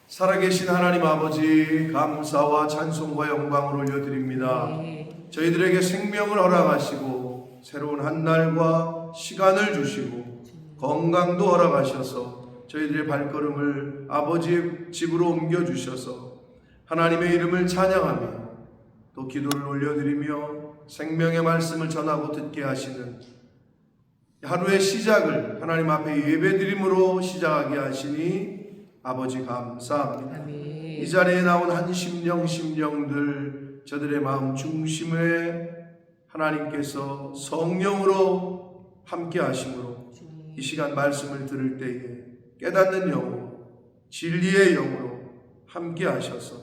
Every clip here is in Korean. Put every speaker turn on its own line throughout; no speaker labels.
살아계신 하나님 아버지, 감사와 찬송과 영광을 올려드립니다. 저희들에게 생명을 허락하시고 새로운 한 날과 시간을 주시고 건강도 허락하셔서 저희들의 발걸음을 아버지의 집으로 옮겨주셔서 하나님의 이름을 찬양하며 또 기도를 올려드리며 생명의 말씀을 전하고 듣게 하시는 하루의 시작을 하나님 앞에 예배드림으로 시작하게 하시니 아버지 감사합니다.
아멘.
이 자리에 나온 한 심령들 저들의 마음 중심에 하나님께서 성령으로 함께 하심으로 이 시간 말씀을 들을 때에 깨닫는 영으로 진리의 영으로 함께 하셔서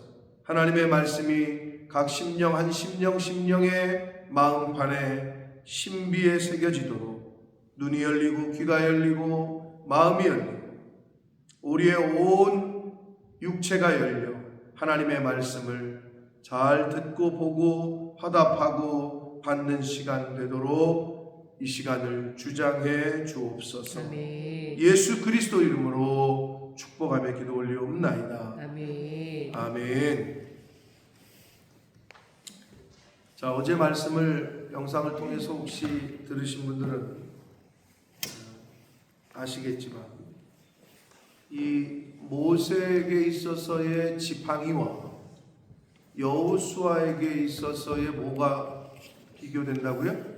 하나님의 말씀이 각 심령 한 심령의 마음판에 신비에 새겨지도록 눈이 열리고 귀가 열리고 마음이 열리고 우리의 온 육체가 열려 하나님의 말씀을 잘 듣고 보고 화답하고 받는 시간 되도록 이 시간을 주장해 주옵소서.
아멘.
예수 그리스도 이름으로 축복하며 기도 올리옵나이다.
아멘.
아멘. 자, 어제 말씀을 영상을 통해서 혹시 들으신 분들은 아시겠지만 이 모세에게 있어서의 지팡이와 여호수아에게 있어서의 뭐가 비교된다고요?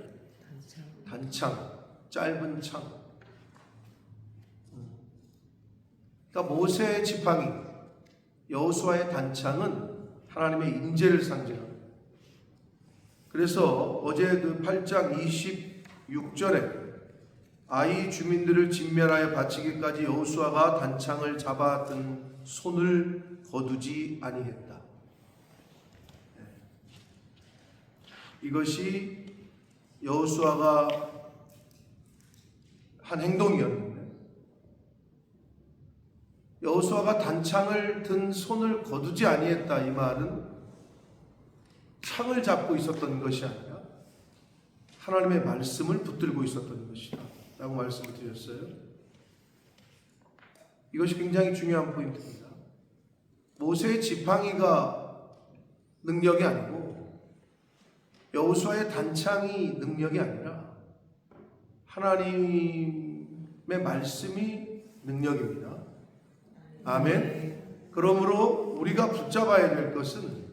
단창, 짧은 창. 그러니까 모세의 지팡이, 여호수아의 단창은 하나님의 인재를 상징합니다. 그래서 어제 그 8장 26절에 아이 주민들을 진멸하여 바치기까지 여호수아가 단창을 잡아든 손을 거두지 아니했다. 이것이 여호수아가 한 행동이었는데 여호수아가 단창을 든 손을 거두지 아니했다. 이 말은 창을 잡고 있었던 것이 아니라 하나님의 말씀을 붙들고 있었던 것이다 라고 말씀을 드렸어요. 이것이 굉장히 중요한 포인트입니다. 모세의 지팡이가 능력이 아니고 여호수아의 단창이 능력이 아니라 하나님의 말씀이 능력입니다. 아멘. 그러므로 우리가 붙잡아야 될 것은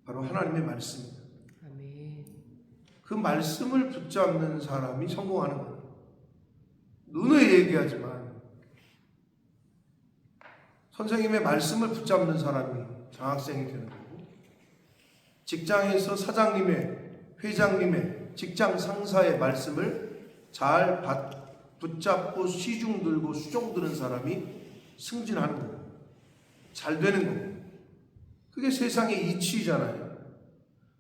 바로 하나님의 말씀입니다. 그 말씀을 붙잡는 사람이 성공하는 거예요. 눈에 얘기하지만 선생님의 말씀을 붙잡는 사람이 장학생이 되는 거고 직장에서 사장님의, 회장님의, 직장 상사의 말씀을 잘 붙잡고 시중 들고 수종 드는 사람이 승진하는 거예요. 잘 되는 거예요. 그게 세상의 이치잖아요.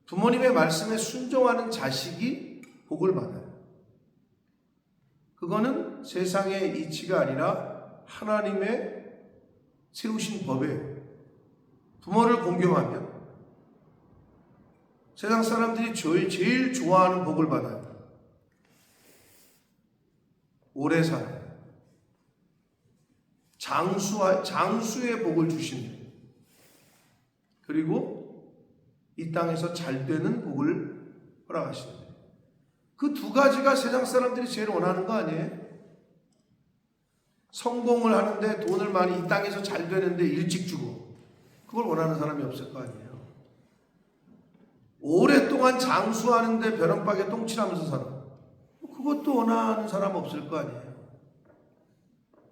부모님의 말씀에 순종하는 자식이 복을 받아요. 그거는 세상의 이치가 아니라 하나님의 세우신 법이에요. 부모를 공경하면 세상 사람들이 제일 좋아하는 복을 받아요. 오래 살아요. 장수의 복을 주신대요. 그리고 이 땅에서 잘 되는 복을 허락하시는데 그 두 가지가 세상 사람들이 제일 원하는 거 아니에요? 성공을 하는데 돈을 많이 이 땅에서 잘 되는데 일찍 주고 그걸 원하는 사람이 없을 거 아니에요? 오랫동안 장수하는데 벼랑박에 똥칠하면서 살아. 그것도 원하는 사람 없을 거 아니에요?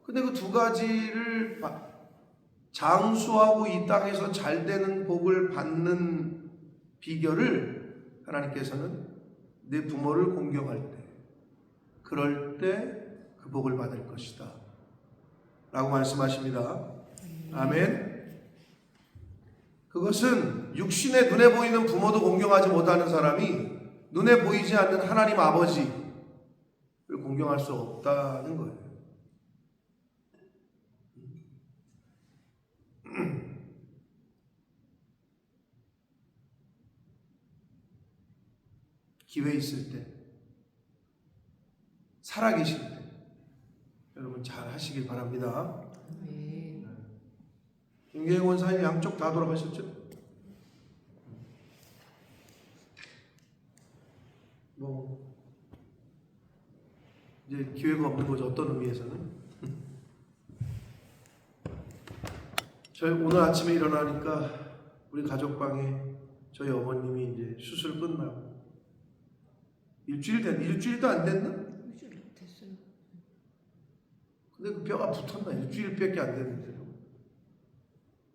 근데 그 두 가지를 장수하고 이 땅에서 잘 되는 복을 받는 비결을 하나님께서는 내 부모를 공경할 때 그럴 때 그 복을 받을 것이다 라고 말씀하십니다. 아멘. 그것은 육신의 눈에 보이는 부모도 공경하지 못하는 사람이 눈에 보이지 않는 하나님 아버지를 공경할 수 없다는 거예요. 기회 있을 때, 살아계실 때 여러분 여러분 잘 하시길 바랍니다.
네.
김계영 원사님 양쪽 다 돌아가셨죠? 뭐 이제 기회가 없는 거죠. 어떤 의미에서는. 저희 오늘 아침에 일어나니까 우리 가족방에 저희 어머님이 이제 수술 끝나고 일주일도 안 됐나?
일주일 됐어요.
근데 그 뼈가 붙었나? 일주일밖에 안 됐는데요.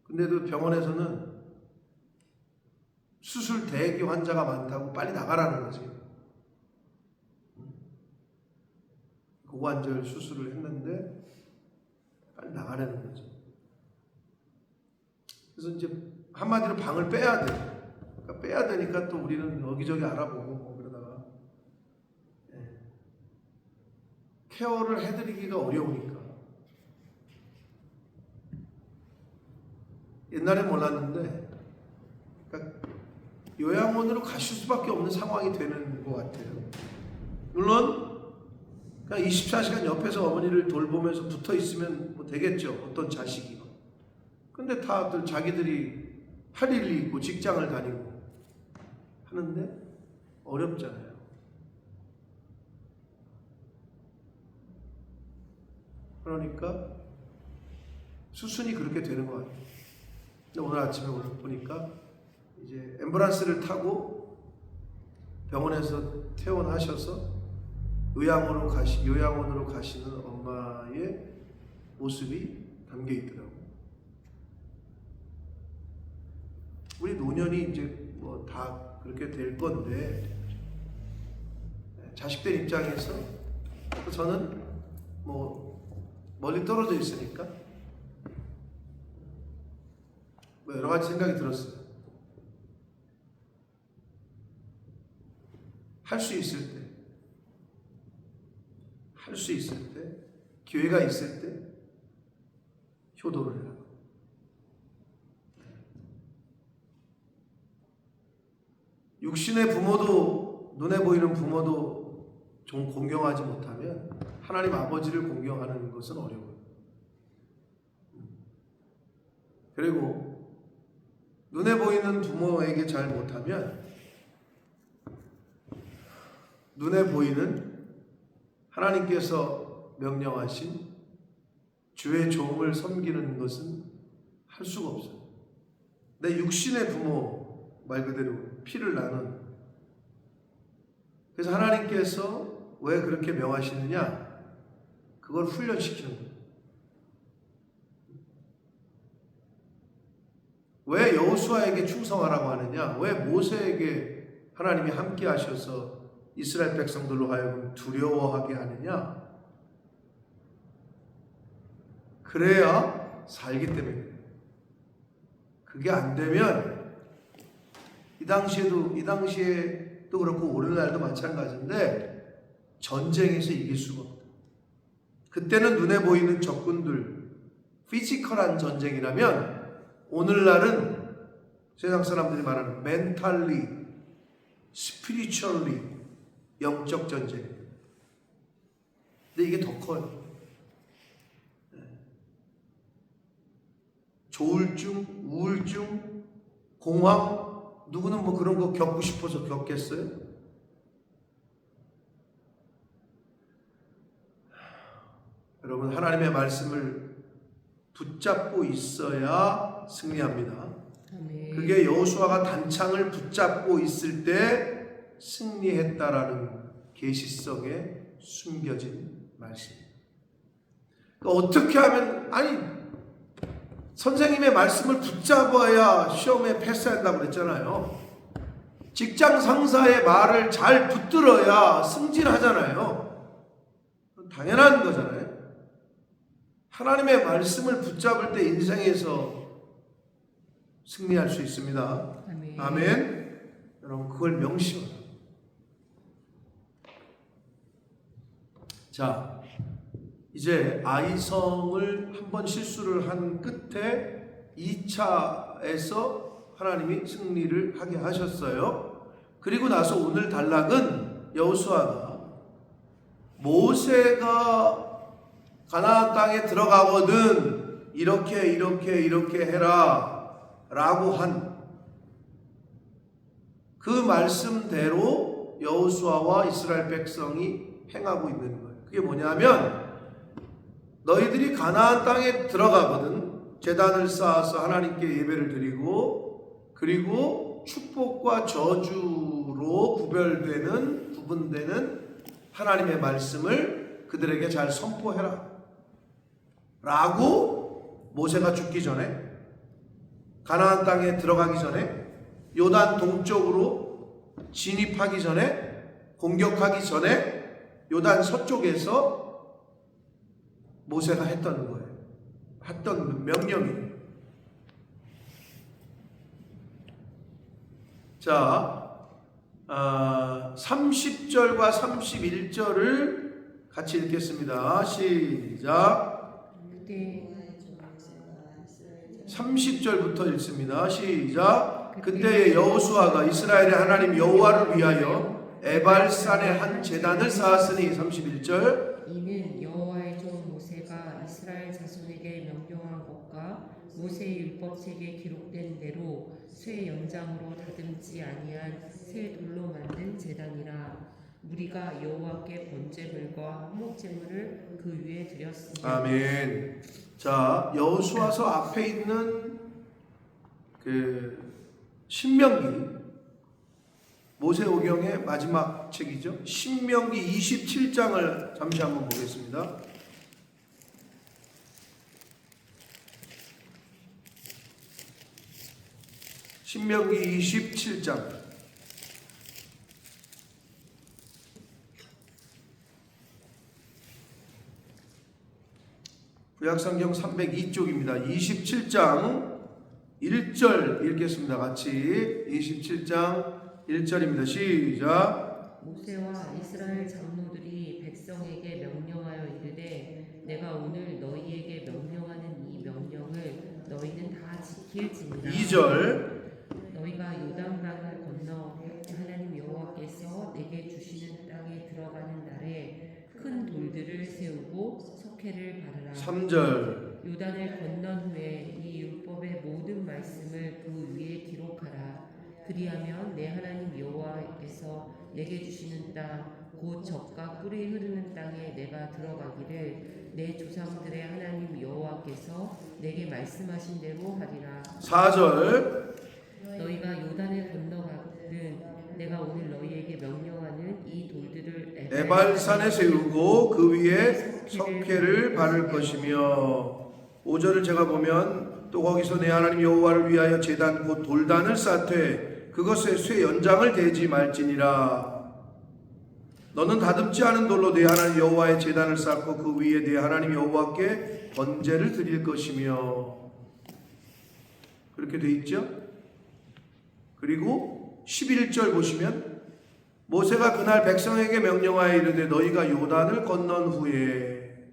근데도 병원에서는 수술 대기 환자가 많다고 빨리 나가라는 거지. 고관절 수술을 했는데 빨리 나가라는 거지. 그래서 이제 한마디로 방을 빼야 돼. 그러니까 빼야 되니까 또 우리는 여기저기 알아보고 그러다가 케어를 해드리기가 어려우니까. 옛날엔 몰랐는데 그러니까 요양원으로 가실 수밖에 없는 상황이 되는 것 같아요. 물론 그냥 24시간 옆에서 어머니를 돌보면서 붙어 있으면 뭐 되겠죠. 어떤 자식이. 근데 다들 자기들이 할 일이 있고 직장을 다니고 하는데 어렵잖아요. 그러니까 수순이 그렇게 되는 것 같아요. 근데 오늘 아침에 보니까 이제 앰뷸런스를 타고 병원에서 퇴원하셔서 요양원으로 가시는 엄마의 모습이 담겨 있더라고요. 우리 노년이 이제 뭐 다 그렇게 될 건데 자식들 입장에서 저는 뭐 멀리 떨어져 있으니까 뭐 여러 가지 생각이 들었어요. 할 수 있을 때, 기회가 있을 때 효도를 해라. 육신의 부모도, 눈에 보이는 부모도 좀 공경하지 못하면 하나님 아버지를 공경하는 것은 어려워요. 그리고 눈에 보이는 부모에게 잘 못하면 눈에 보이는 하나님께서 명령하신 주의 종을 섬기는 것은 할 수가 없어요. 내 육신의 부모, 말 그대로 피를 나눈. 그래서 하나님께서 왜 그렇게 명하시느냐? 그걸 훈련시키는 거예요. 왜 여호수아에게 충성하라고 하느냐? 왜 모세에게 하나님이 함께 하셔서 이스라엘 백성들로 하여금 두려워하게 하느냐? 그래야 살기 때문에. 그게 안 되면 이 당시에도 그렇고 오늘날도 마찬가지인데 전쟁에서 이길 수가 없다. 그때는 눈에 보이는 적군들, 피지컬한 전쟁이라면 오늘날은 세상 사람들이 말하는 멘탈리, 스피리추얼리 영적 전쟁. 근데 이게 더 커요. 조울증, 우울증, 공황, 누구는 뭐 그런 거 겪고 싶어서 겪겠어요? 여러분, 하나님의 말씀을 붙잡고 있어야 승리합니다.
아멘.
그게 여호수아가 단창을 붙잡고 있을 때 승리했다라는 계시성에 숨겨진 말씀입니다. 그러니까 어떻게 하면, 선생님의 말씀을 붙잡아야 시험에 패스한다고 그랬잖아요. 직장 상사의 말을 잘 붙들어야 승진하잖아요. 당연한 거잖아요. 하나님의 말씀을 붙잡을 때 인생에서 승리할 수 있습니다.
아멘.
아멘. 여러분, 그걸 명심하세요. 자, 이제 아이성을 한번 실수를 한 끝에 2차에서 하나님이 승리를 하게 하셨어요. 그리고 나서 오늘 단락은 여호수아가 모세가 가나안 땅에 들어가거든 이렇게 해라 라고 한 그 말씀대로 여호수아와 이스라엘 백성이 행하고 있는 거예요. 그게 뭐냐면 너희들이 가나안 땅에 들어가거든 제단을 쌓아서 하나님께 예배를 드리고 그리고 축복과 저주로 구분되는 하나님의 말씀을 그들에게 잘 선포해라 라고 모세가 죽기 전에 가나안 땅에 들어가기 전에 요단 동쪽으로 진입하기 전에 공격하기 전에 요단 서쪽에서 모세가 했던 거예요. 했던 명령이에요. 자, 30절과 31절을 같이 읽겠습니다. 시작.
그때
30절부터 읽습니다. 시작. 그때에 여호수아가 이스라엘의 하나님 여호와를 위하여 에발산에 한 제단을 쌓았으니 31절.
이는 여호와의 종 모세가 이스라엘 자손에게 명령한 것과 모세의 율법책에 기록된 대로 쇠 연장으로 다듬지 아니한 새 돌로 만든 제단이라. 우리가 여호와께 번제물과 화목제물을 그 위에 드렸으니.
아멘. 자, 여호수아서 앞에 있는 그 신명기 모세오경의 마지막 책이죠. 신명기 27장을 잠시 한번 보겠습니다. 신명기 27장. 구약성경 302쪽입니다. 27장 1절 읽겠습니다. 같이 27장 1절입니다. 시작.
모세와 이스라엘 장로들이 백성에게 명령하여 이르되 내가 오늘 너희에게 명령하는 이 명령을 너희는 다 지킬지니라.
2절.
너희가 요단강을 건너 하나님 여호와께서 내게 주시는 땅에 들어가는 날에 큰 돌들을 세우고 석회를 바르라.
3절.
요단을 건넌 후에 이 율법의 모든 말씀을 그 위에 기록하라. 그리하면 내 하나님 여호와께서 내게 주시는 땅 곧 젖과 꿀이 흐르는 땅에 내가 들어가기를 내 조상들의 하나님 여호와께서 내게 말씀하신 대로 하리라.
4절.
너희가 요단을 건너가거든 내가 오늘 너희에게 명령하는 이 돌들을
에발산에 세우고 그 위에 석회를 바를 것이며. 5절을 제가 보면 또 거기서 내 하나님 여호와를 위하여 제단 곧 돌단을 쌓되 그것에 쇠 연장을 대지 말지니라. 너는 다듬지 않은 돌로 내 하나님 여호와의 제단을 쌓고 그 위에 내 하나님 여호와께 번제를 드릴 것이며. 그렇게 돼 있죠. 그리고 11절 보시면 모세가 그날 백성에게 명령하여 이르되 너희가 요단을 건넌 후에.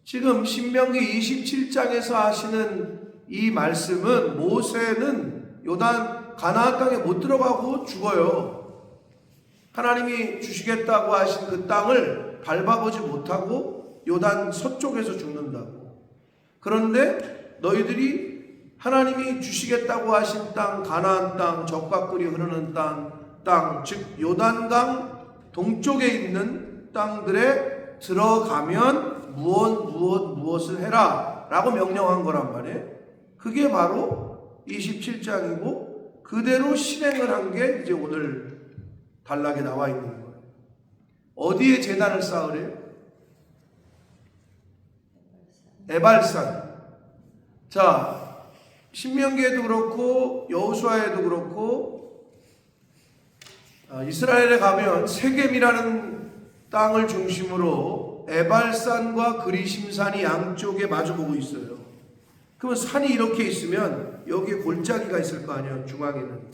지금 신명기 27장에서 하시는 이 말씀은 모세는 요단 가나안 땅에 못 들어가고 죽어요. 하나님이 주시겠다고 하신 그 땅을 밟아보지 못하고 요단 서쪽에서 죽는다고. 그런데 너희들이 하나님이 주시겠다고 하신 땅, 가나안 땅, 젖과 꿀이 흐르는 땅, 즉 요단강 동쪽에 있는 땅들에 들어가면 무엇을 해라 라고 명령한 거란 말이에요. 그게 바로 27장이고 그대로 실행을 한 게 이제 오늘 단락에 나와 있는 거예요. 어디에 제단을 쌓으래요? 에발산. 자, 신명기에도 그렇고 여호수아에도 그렇고 이스라엘에 가면 세겜이라는 땅을 중심으로 에발산과 그리심산이 양쪽에 마주보고 있어요. 그러면 산이 이렇게 있으면 여기에 골짜기가 있을 거 아니에요. 중앙에는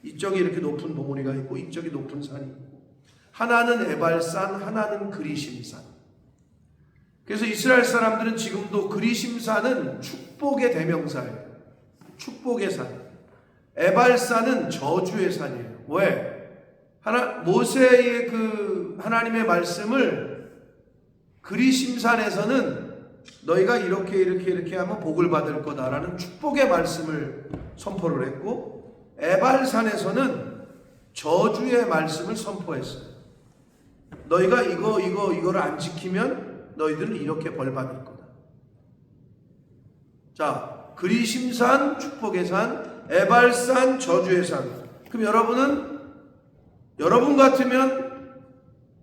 이쪽에 이렇게 높은 봉우리가 있고 이쪽에 높은 산이 있고 하나는 에발산, 하나는 그리심산. 그래서 이스라엘 사람들은 지금도 그리심산은 축복의 대명사예요. 축복의 산. 에발산은 저주의 산이에요. 왜? 모세의 그 하나님의 말씀을 그리심산에서는 너희가 이렇게 하면 복을 받을 거다라는 축복의 말씀을 선포를 했고, 에발산에서는 저주의 말씀을 선포했어요. 너희가 이거를 안 지키면 너희들은 이렇게 벌 받을 거다. 자, 그리심산, 축복의 산, 에발산, 저주의 산. 그럼 여러분 같으면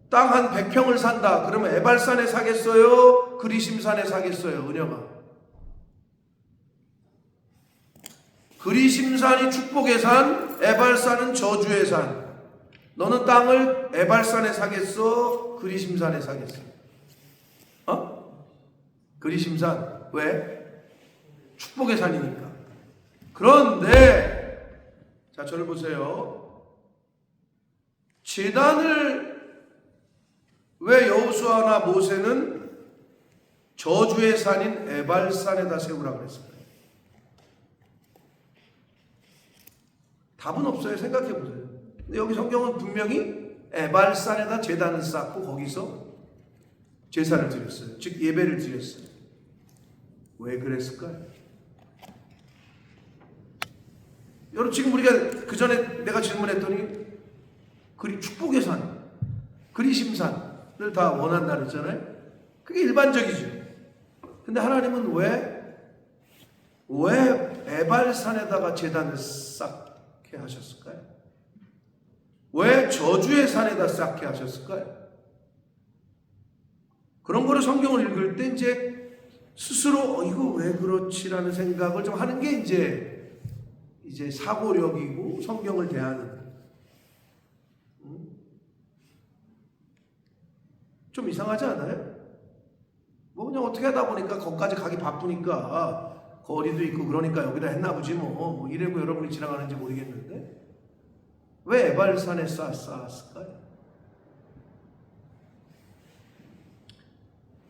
땅 한 100평을 산다. 그러면 에발산에 사겠어요? 그리심산에 사겠어요? 은영아. 그리심산이 축복의 산, 에발산은 저주의 산. 너는 땅을 에발산에 사겠어? 그리심산에 사겠어? 그리심산. 왜? 축복의 산이니까. 그런데 자, 저를 보세요. 제단을 왜 여호수아나 모세는 저주의 산인 에발산에다 세우라고 그랬을까요? 답은 없어요. 생각해 보세요. 근데 여기 성경은 분명히 에발산에다 제단을 쌓고 거기서 제사를 드렸어요. 즉 예배를 드렸어요. 왜 그랬을까요? 여러분, 지금 우리가 그 전에 내가 질문했더니 축복의 산, 그리심산을 다 원한다 그랬잖아요. 그게 일반적이죠. 근데 하나님은 왜 에발산에다가 제단을 쌓게 하셨을까요? 왜 저주의 산에다 쌓게 하셨을까요? 그런 거를 성경을 읽을 때 이제 스스로 이거 왜 그렇지라는 생각을 좀 하는 게 이제 사고력이고 성경을 대하는 좀 이상하지 않아요? 뭐 그냥 어떻게 하다 보니까 거기까지 가기 바쁘니까 거리도 있고 그러니까 여기다 했나 보지 뭐 이래고 여러분이 지나가는지 모르겠는데 왜 에발산에 쌓았을까요?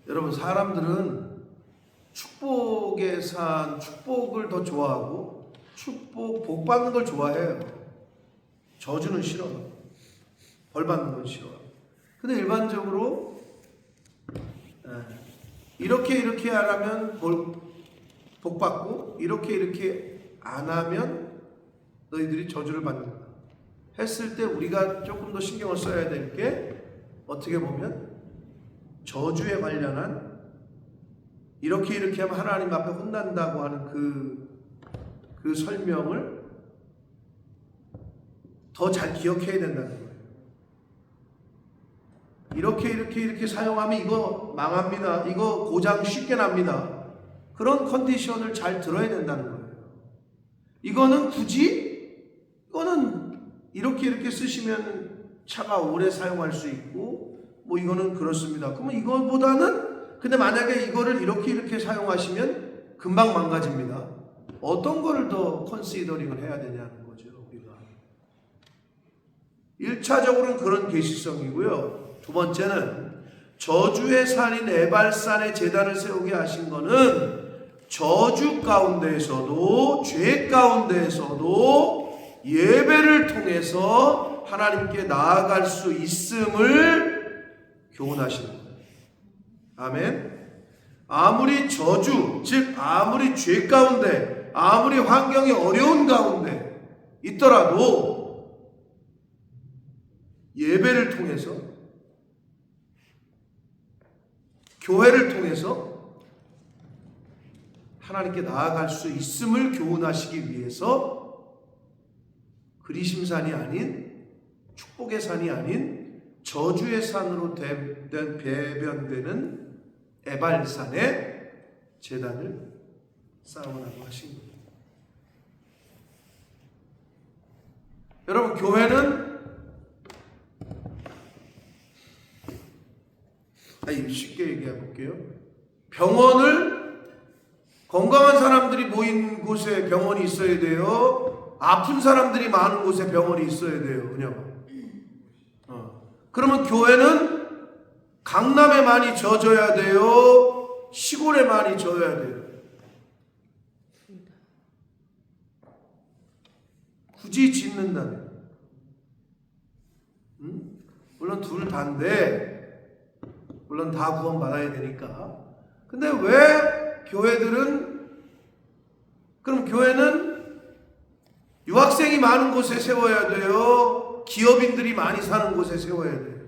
여러분, 사람들은 축복의 산, 축복을 더 좋아하고 복 받는 걸 좋아해요. 저주는 싫어요. 벌 받는 건 싫어요. 근데 일반적으로 이렇게 안 하면 복 받고 이렇게 안 하면 너희들이 저주를 받는다 했을 때 우리가 조금 더 신경을 써야 될 게 어떻게 보면 저주에 관련한 이렇게 하면 하나님 앞에 혼난다고 하는 그 설명을 더 잘 기억해야 된다는 거예요. 이렇게 사용하면 이거 망합니다. 이거 고장 쉽게 납니다. 그런 컨디션을 잘 들어야 된다는 거예요. 이거는 이렇게 쓰시면 차가 오래 사용할 수 있고 이거는 그렇습니다. 그러면 이거보다는 근데 만약에 이거를 이렇게 사용하시면 금방 망가집니다. 어떤 거를 더 컨시더링을 해야 되냐는 거죠, 우리가. 1차적으로는 그런 계시성이고요. 두 번째는 저주의 산인 에발산에 제단을 세우게 하신 거는 저주 가운데에서도 죄 가운데에서도 예배를 통해서 하나님께 나아갈 수 있음을 교훈하시는 거예요. 아멘. 아무리 저주, 즉 아무리 죄 가운데, 아무리 환경이 어려운 가운데 있더라도 예배를 통해서, 교회를 통해서 하나님께 나아갈 수 있음을 교훈하시기 위해서 그리심산이 아닌, 축복의 산이 아닌 저주의 산으로 배변되는 에발산에 제단을 쌓으라고 하신 거예요. 여러분, 교회는 쉽게 얘기해 볼게요. 건강한 사람들이 모인 곳에 병원이 있어야 돼요? 아픈 사람들이 많은 곳에 병원이 있어야 돼요? 그냥. 그러면 교회는 강남에 많이 져줘야 돼요? 시골에 많이 져야 돼요? 굳이 짓는다면. 물론 둘 다인데 물론 다 구원받아야 되니까. 근데 왜 그럼 교회는 유학생이 많은 곳에 세워야 돼요? 기업인들이 많이 사는 곳에 세워야 돼요?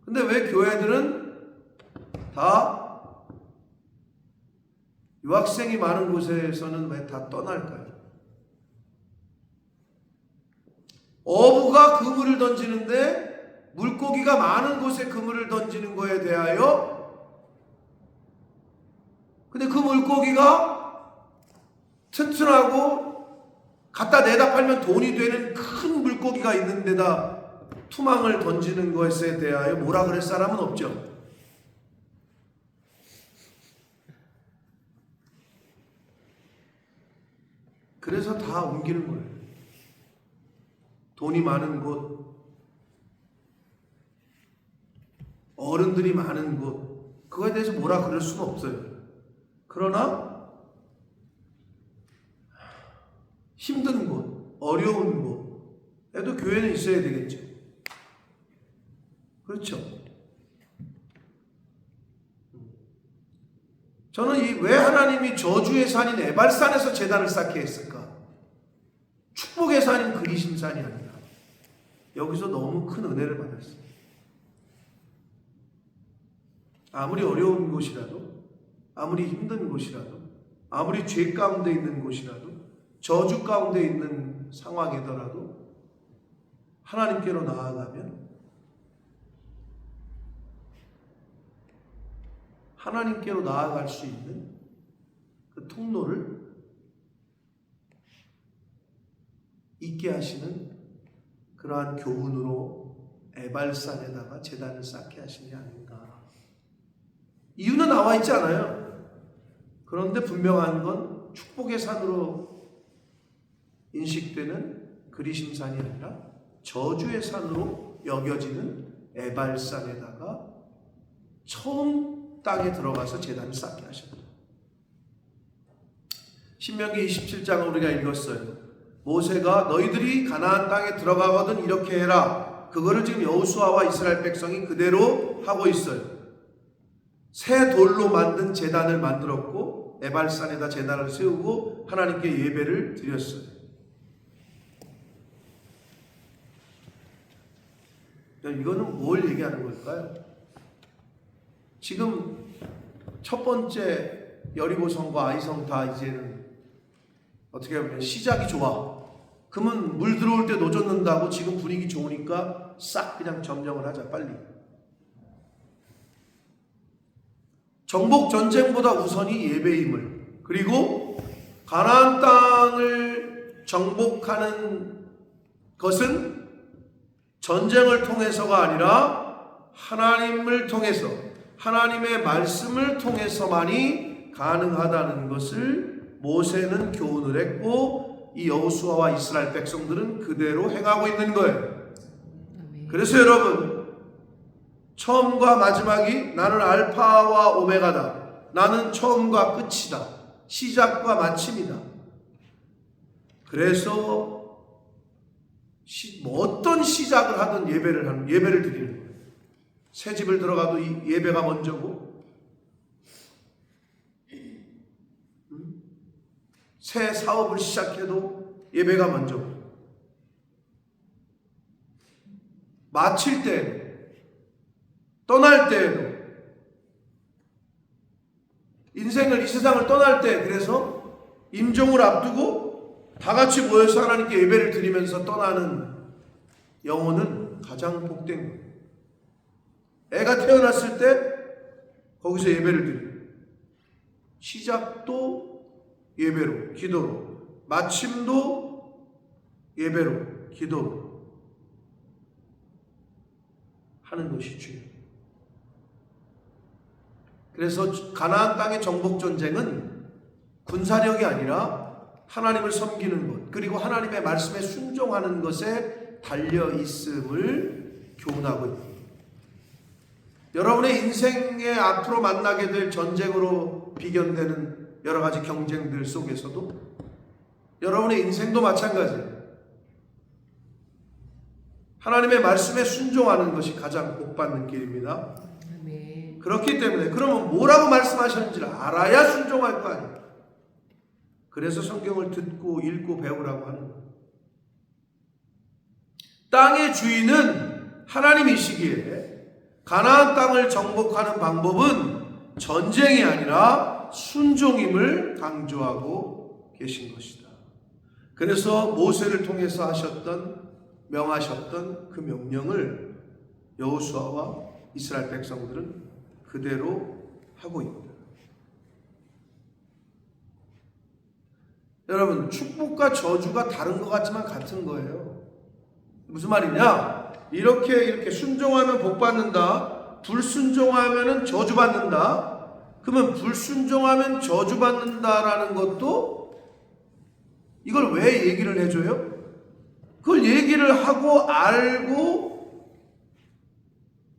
근데 왜 교회들은 다 유학생이 많은 곳에서는 왜 다 떠날까요? 어부가 그물을 던지는데 물고기가 많은 곳에 그물을 던지는 거에 대하여, 근데 그 물고기가 튼튼하고 갖다 내다 팔면 돈이 되는 큰 물고기가 있는 데다 투망을 던지는 것에 대하여 뭐라 그럴 사람은 없죠. 그래서 다 옮기는 거예요. 돈이 많은 곳, 어른들이 많은 곳, 그거에 대해서 뭐라 그럴 수는 없어요. 그러나 힘든 곳, 어려운 곳에도 교회는 있어야 되겠죠. 그렇죠. 저는 왜 하나님이 저주의 산인 에발산에서 제단을 쌓게 했을까? 축복의 산인 그리심산이 아니라 여기서 너무 큰 은혜를 받았어요. 아무리 어려운 곳이라도, 아무리 힘든 곳이라도, 아무리 죄 가운데 있는 곳이라도, 저주 가운데 있는 상황이더라도 하나님께로 나아가면 하나님께로 나아갈 수 있는 그 통로를 있게 하시는 그러한 교훈으로 에발산에다가 제단을 쌓게 하신 게 아닌가. 이유는 나와 있지 않아요. 그런데 분명한 건 축복의 산으로 인식되는 그리심산이 아니라 저주의 산으로 여겨지는 에발산에다가 처음 땅에 들어가서 제단을 쌓게 하셨다. 신명기 27장을 우리가 읽었어요. 모세가 너희들이 가나안 땅에 들어가거든 이렇게 해라. 그거를 지금 여호수아와 이스라엘 백성이 그대로 하고 있어요. 새 돌로 만든 제단을 만들었고 에발산에다 제단을 세우고 하나님께 예배를 드렸어요. 이거는 뭘 얘기하는 걸까요? 지금 첫 번째 여리고성과 아이성 다 이제는 어떻게 보면 시작이 좋아. 그러면 물 들어올 때 노젓는다고 지금 분위기 좋으니까 싹 그냥 점령을 하자 빨리. 정복 전쟁보다 우선이 예배임을, 그리고 가나안 땅을 정복하는 것은 전쟁을 통해서가 아니라 하나님을 통해서, 하나님의 말씀을 통해서만이 가능하다는 것을 모세는 교훈을 했고 이 여호수아와 이스라엘 백성들은 그대로 행하고 있는 거예요. 그래서 여러분, 처음과 마지막이 나는 알파와 오메가다. 나는 처음과 끝이다. 시작과 마침이다. 그래서 어떤 시작을 하든 예배를 드리는 거예요. 새 집을 들어가도 예배가 먼저고, 새 사업을 시작해도 예배가 먼저고, 마칠 때, 떠날 때에도, 인생을, 이 세상을 떠날 때, 그래서 임종을 앞두고 다 같이 모여서 하나님께 예배를 드리면서 떠나는 영혼은 가장 복된 거예요. 애가 태어났을 때 거기서 예배를 드려요. 시작도 예배로, 기도로, 마침도 예배로, 기도로 하는 것이 중요해요. 그래서 가나안 땅의 정복 전쟁은 군사력이 아니라 하나님을 섬기는 것, 그리고 하나님의 말씀에 순종하는 것에 달려 있음을 교훈하고 있습니다. 여러분의 인생에 앞으로 만나게 될 전쟁으로 비견되는 여러 가지 경쟁들 속에서도 여러분의 인생도 마찬가지예요. 하나님의 말씀에 순종하는 것이 가장 복받는 길입니다.
아멘.
그렇기 때문에 그러면 뭐라고 말씀하셨는지를 알아야 순종할 거 아니에요. 그래서 성경을 듣고 읽고 배우라고 하는 거예요. 땅의 주인은 하나님이시기에 가나안 땅을 정복하는 방법은 전쟁이 아니라 순종임을 강조하고 계신 것이다. 그래서 모세를 통해서 명하셨던 그 명령을 여호수아와 이스라엘 백성들은 그대로 하고 있다. 여러분, 축복과 저주가 다른 것 같지만 같은 거예요. 무슨 말이냐? 이렇게 순종하면 복 받는다. 불순종하면 저주 받는다. 그러면 불순종하면 저주 받는다라는 것도 이걸 왜 얘기를 해줘요? 그걸 얘기를 하고 알고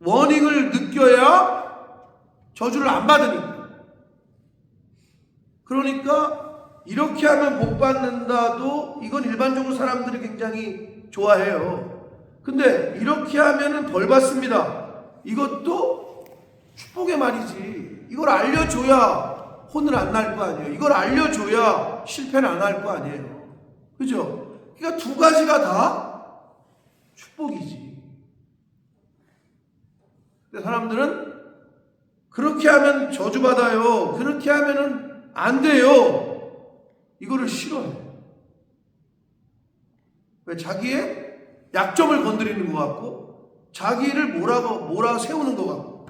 원인을 느껴야 저주를 안 받으니까. 그러니까 이렇게 하면 복 받는다도 이건 일반적으로 사람들이 굉장히 좋아해요. 근데 이렇게 하면은 벌 받습니다. 이것도 축복의 말이지. 이걸 알려줘야 혼을 안 날 거 아니에요. 이걸 알려줘야 실패를 안 할 거 아니에요. 그죠? 그러니까 두 가지가 다 축복이지. 근데 사람들은 그렇게 하면 저주받아요. 그렇게 하면은 안 돼요. 이거를 싫어해. 왜? 자기의 약점을 건드리는 것 같고, 자기를 뭐라고 세우는 것 같고.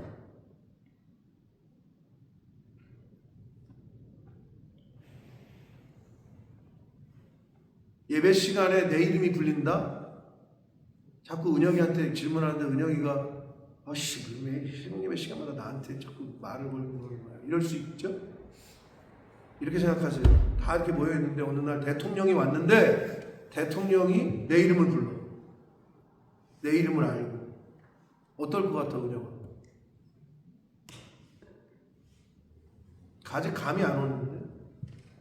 예배 시간에 내 이름이 불린다? 자꾸 은영이한테 질문하는데 은영이가 아씨, 왜 신앙 예배 시간마다 나한테 자꾸 말을 걸고 그러는 거야? 이럴 수 있죠? 이렇게 생각하세요. 다 이렇게 모여있는데 어느 날 대통령이 왔는데 대통령이 내 이름을 불러. 내 이름을 알고. 어떨 것 같아, 은영아? 아직 감이 안 오는데?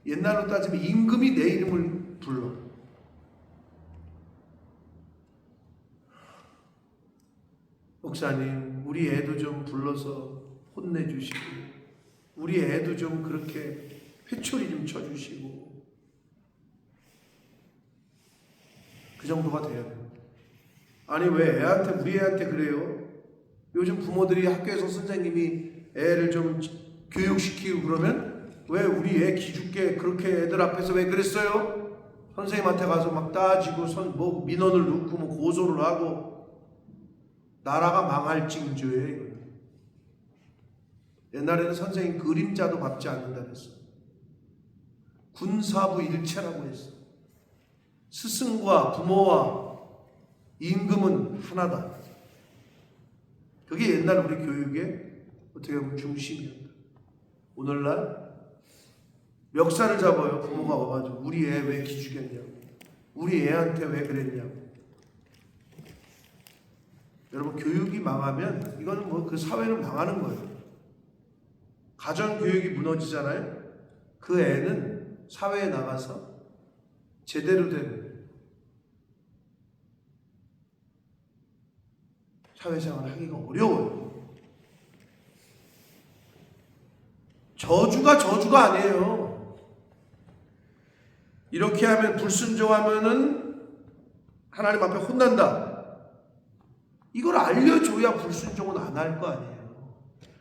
옛날로 따지면 임금이 내 이름을 불러. 목사님, 우리 애도 좀 불러서 혼내주시고, 우리 애도 좀 그렇게 회초리 좀 쳐주시고, 그 정도가 돼야 돼요. 아니, 왜 우리 애한테 그래요? 요즘 부모들이 학교에서 선생님이 애를 좀 교육시키고 그러면 왜 우리 애 기죽게 그렇게 애들 앞에서 왜 그랬어요? 선생님한테 가서 막 따지고 민원을 넣고 고소를 하고 나라가 망할 징조예요. 옛날에는 선생님 그림자도 밟지 않는다 그랬어. 군사부 일체라고 했어. 스승과 부모와 임금은 하나다. 그게 옛날 우리 교육의 어떻게 보면 중심이었다. 오늘날 멱살을 잡아요. 부모가 와가지고 우리 애 왜 기죽였냐고, 우리 애한테 왜 그랬냐고. 여러분, 교육이 망하면 이거는 그 사회는 망하는 거예요. 가정 교육이 무너지잖아요. 그 애는 사회에 나가서 제대로 된 사회생활을 하기가 어려워요. 저주가 아니에요. 이렇게 하면 불순종하면은 하나님 앞에 혼난다. 이걸 알려줘야 불순종은 안 할 거 아니에요.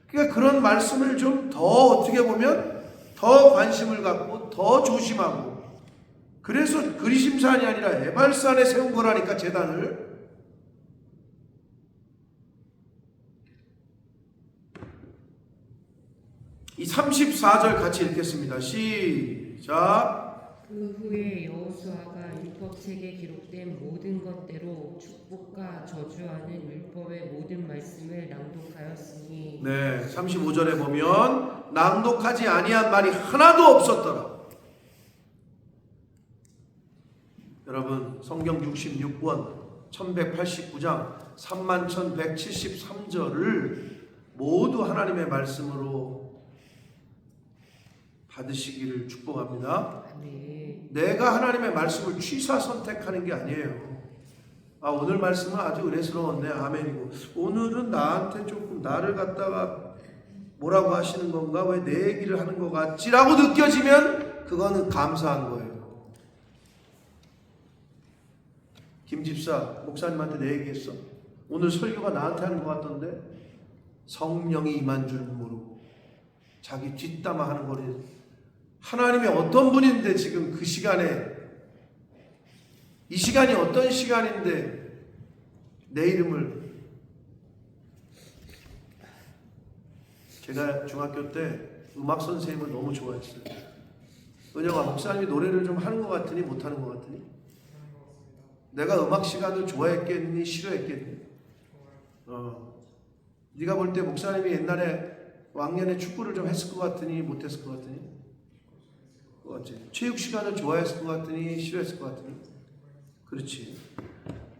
그러니까 그런 말씀을 좀 더 어떻게 보면 더 관심을 갖고 더 조심하고, 그래서 그리심산이 아니라 에발산에 세운 거라니까, 제단을. 이 34절 같이 읽겠습니다. 시작.
그 후에 여호수아가 율법책에 기록된 모든 것대로 축복과 저주하는 율법의 모든 말씀을 낭독하였으니.
네, 35절에 보면 낭독하지 아니한 말이 하나도 없었더라. 여러분, 성경 66권 1189장 31,173절을 모두 하나님의 말씀으로 받으시기를 축복합니다.
네.
내가 하나님의 말씀을 취사 선택하는 게 아니에요. 오늘 말씀은 아주 은혜스러웠네. 아멘이고. 오늘은 나한테 조금 나를 갖다가 뭐라고 하시는 건가? 왜 내 얘기를 하는 것 같지라고 느껴지면 그거는 감사한 거예요. 김 집사 목사님한테 내 얘기했어. 오늘 설교가 나한테 하는 것 같던데 성령이 임한 줄은 모르고 자기 뒷담화 하는 거를 하나님이 어떤 분인데 지금 그 시간에 이 시간이 어떤 시간인데 내 이름을 제가 중학교 때 음악 선생님을 너무 좋아했어요. 은영아 목사님이 노래를 좀 하는 것 같으니 못하는 것 같으니 내가 음악 시간을 좋아했겠니 싫어했겠니? 네가 볼 때 목사님이 옛날에 왕년에 축구를 좀 했을 것 같으니 못했을 것 같으니? 그거지. 체육 시간을 좋아했을 것 같으니 싫어했을 것 같으니? 그렇지.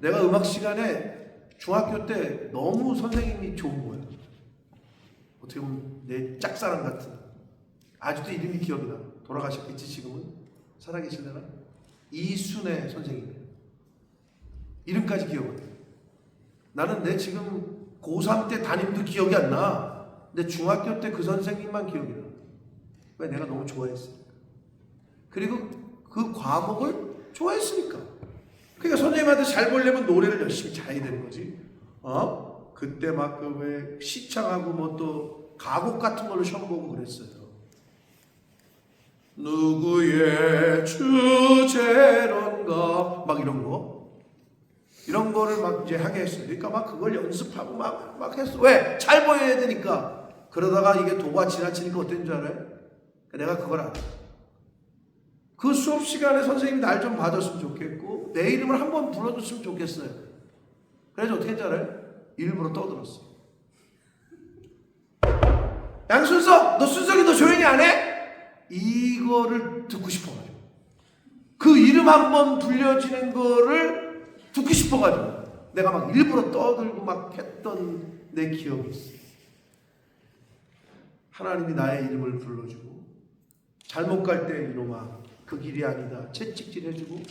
내가 음악 시간에 중학교 때 너무 선생님이 좋은 거야. 어떻게 보면 내 짝사랑 같은. 아직도 이름이 기억이 나. 돌아가셨겠지 지금은? 살아계시려나? 이순애 선생님. 이름까지 기억을 해. 나는 내 지금 고3 때 담임도 기억이 안 나. 근데 중학교 때 그 선생님만 기억이 나. 왜? 내가 너무 좋아했으니까. 그리고 그 과목을 좋아했으니까. 그러니까 선생님한테 잘 보려면 노래를 열심히 잘해야 되는 거지. 그때 막 그 왜 시창하고 뭐 또 가곡 같은 걸로 시험 보고 그랬어요. 누구의 주제론가 막 이런 거. 이런 거를 막 이제 하게 했어요. 그러니까 막 그걸 연습하고 막 했어. 왜? 잘 보여야 되니까. 그러다가 이게 도가 지나치니까 어땠는 줄 알아요? 내가 그걸 알아. 그 수업 시간에 선생님 날 좀 봐줬으면 좋겠고 내 이름을 한번 불러줬으면 좋겠어요. 그래서 어떻게 했는지 알아요? 일부러 떠들었어. 양순석, 너 순석이 너 조용히 안 해? 이거를 듣고 싶어가지고 그 이름 한번 불려지는 거를 듣고 싶어가지고 내가 막 일부러 떠들고 막 했던 내 기억이 있어. 하나님이 나의 이름을 불러주고 잘못 갈 때 이놈아 그 길이 아니다 채찍질 해주고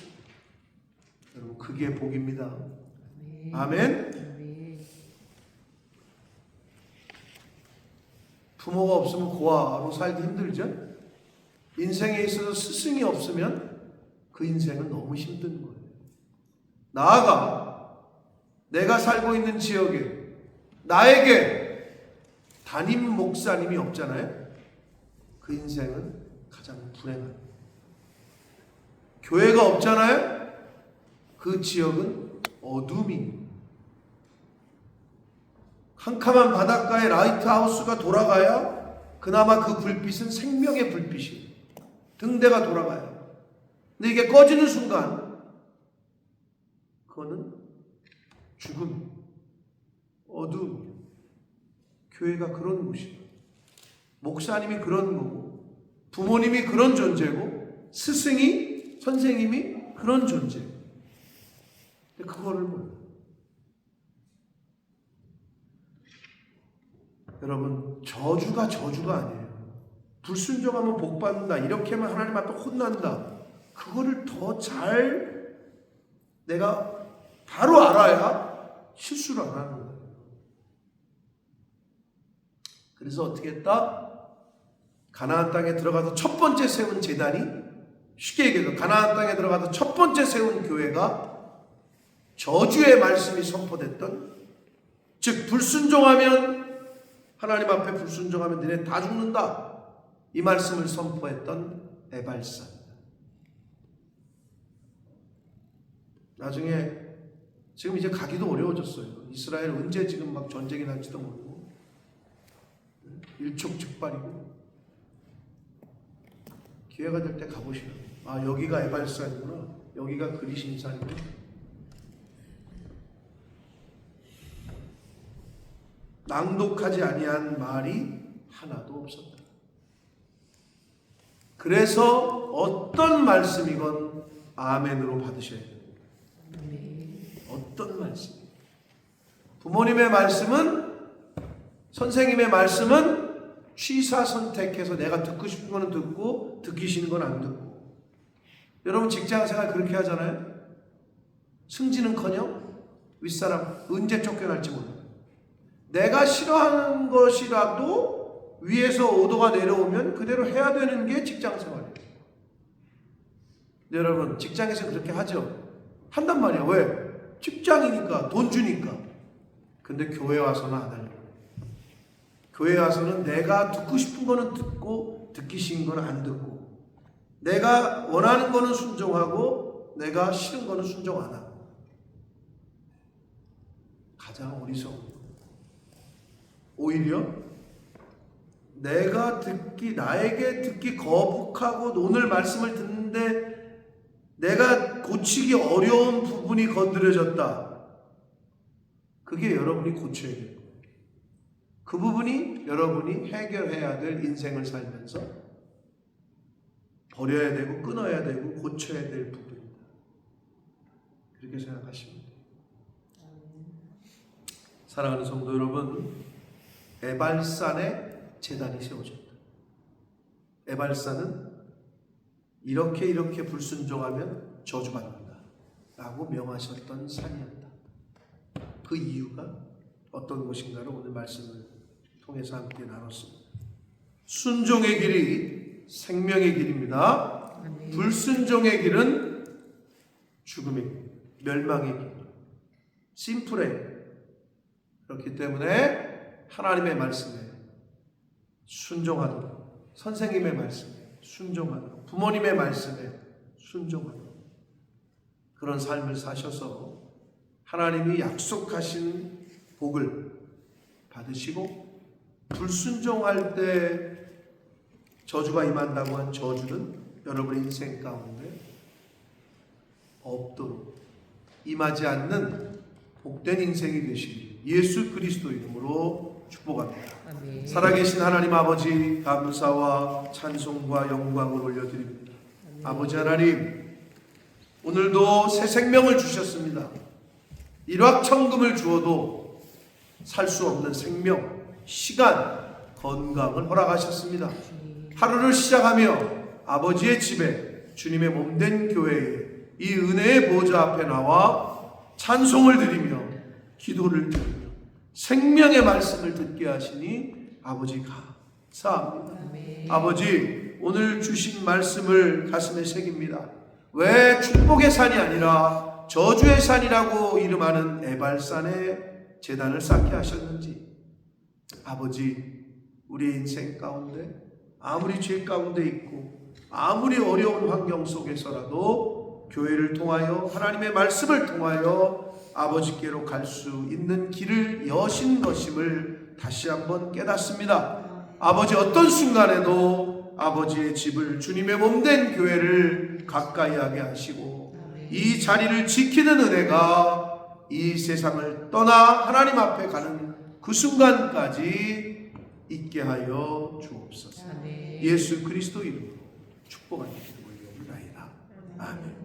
여러분 그게 복입니다. 아멘. 부모가 없으면 고아로 살기 힘들죠. 인생에 있어서 스승이 없으면 그 인생은 너무 힘든 거예요. 나아가 내가 살고 있는 지역에 나에게 담임 목사님이 없잖아요. 그 인생은 가장 불행한. 교회가 없잖아요. 그 지역은 어둠이. 캄캄한 바닷가에 라이트하우스가 돌아가야 그나마 그 불빛은 생명의 불빛이 등대가 돌아가요. 근데 이게 꺼지는 순간 그거는 죽음, 어둠. 교회가 그런 곳이에요. 목사님이 그런 거고 부모님이 그런 존재고 스승이 선생님이 그런 존재. 근데 그거를 몰라요. 여러분 저주가 아니에요. 불순종하면 복받는다. 이렇게만 하나님 앞에 혼난다. 그거를 더 잘 내가 바로 알아야 실수를 안 하는 거예요. 그래서 어떻게 했다? 가나안 땅에 들어가서 첫 번째 세운 제단이 쉽게 얘기해서 가나안 땅에 들어가서 첫 번째 세운 교회가 저주의 말씀이 선포됐던 즉 불순종하면 하나님 앞에 불순종하면 너네 다 죽는다. 이 말씀을 선포했던 에발사입니다. 나중에 지금 이제 가기도 어려워졌어요. 이스라엘 언제 지금 막 전쟁이 날지도 모르고 일촉즉발이고 기회가 될 때 가보시라. 여기가 에발산이구나. 여기가 그리신산이구나. 낭독하지 아니한 말이 하나도 없었다. 그래서 어떤 말씀이건 아멘으로 받으셔야 됩니다. 어떤 말씀? 부모님의 말씀은 선생님의 말씀은 취사 선택해서 내가 듣고 싶은 거는 듣고 듣기 싫은 건 안 듣고. 여러분 직장생활 그렇게 하잖아요. 승진은커녕 윗사람 언제 쫓겨날지 몰라요. 내가 싫어하는 것이라도 위에서 오도가 내려오면 그대로 해야 되는 게 직장 생활이에요. 여러분, 직장에서 그렇게 하죠. 한단 말이야. 왜? 직장이니까, 돈 주니까. 근데 교회 와서는 안 하려고. 교회 와서는 내가 듣고 싶은 거는 듣고 듣기 싫은 거는 안 듣고, 내가 원하는 거는 순종하고 내가 싫은 거는 순종 안 하고. 가장 어리석은 거. 오히려 나에게 듣기 거북하고 오늘 말씀을 듣는데 내가 고치기 어려운 부분이 건드려졌다. 그게 여러분이 고쳐야 돼요. 그 부분이 여러분이 해결해야 될 인생을 살면서 버려야 되고 끊어야 되고 고쳐야 될 부분입니다. 그렇게 생각하시면 돼요. 사랑하는 성도 여러분, 에발산에 제단이 세워졌다. 에발산은 이렇게 불순종하면 저주받는다 라고 명하셨던 산이었다. 그 이유가 어떤 것인가를 오늘 말씀을 통해서 함께 나눴습니다. 순종의 길이 생명의 길입니다. 불순종의 길은 죽음의 길, 멸망의 길. 심플해. 그렇기 때문에 하나님의 말씀에 순종하도록, 선생님의 말씀에 순종하도록, 부모님의 말씀에 순종하도록 그런 삶을 사셔서 하나님이 약속하신 복을 받으시고, 불순종할 때 저주가 임한다고 한 저주는 여러분의 인생 가운데 없도록 임하지 않는 복된 인생이 되시길 예수 그리스도 이름으로 축복합니다.
아멘.
살아계신 하나님 아버지, 감사와 찬송과 영광을 올려드립니다. 아버지 하나님, 오늘도 새 생명을 주셨습니다. 일확천금을 주어도 살 수 없는 생명, 시간, 건강을 허락하셨습니다. 하루를 시작하며 아버지의 집에, 주님의 몸된 교회에 이 은혜의 보좌 앞에 나와 찬송을 드리며 기도를 드리며 생명의 말씀을 듣게 하시니 아버지 감사합니다.
아멘.
아버지, 오늘 주신 말씀을 가슴에 새깁니다. 왜 축복의 산이 아니라 저주의 산이라고 이름하는 에발산에 제단을 쌓게 하셨는지, 아버지, 우리 인생 가운데 아무리 죄 가운데 있고 아무리 어려운 환경 속에서라도 교회를 통하여 하나님의 말씀을 통하여 아버지께로 갈 수 있는 길을 여신 것임을 다시 한번 깨닫습니다. 아버지, 어떤 순간에도 아버지의 집을, 주님의 몸된 교회를 가까이 하게 하시고 이 자리를 지키는 은혜가 이 세상을 떠나 하나님 앞에 가는 그 순간까지 있게 하여 주옵소서.
아멘.
예수 그리스도 이름으로 축복하는 기도 올려옵나이다. 아멘.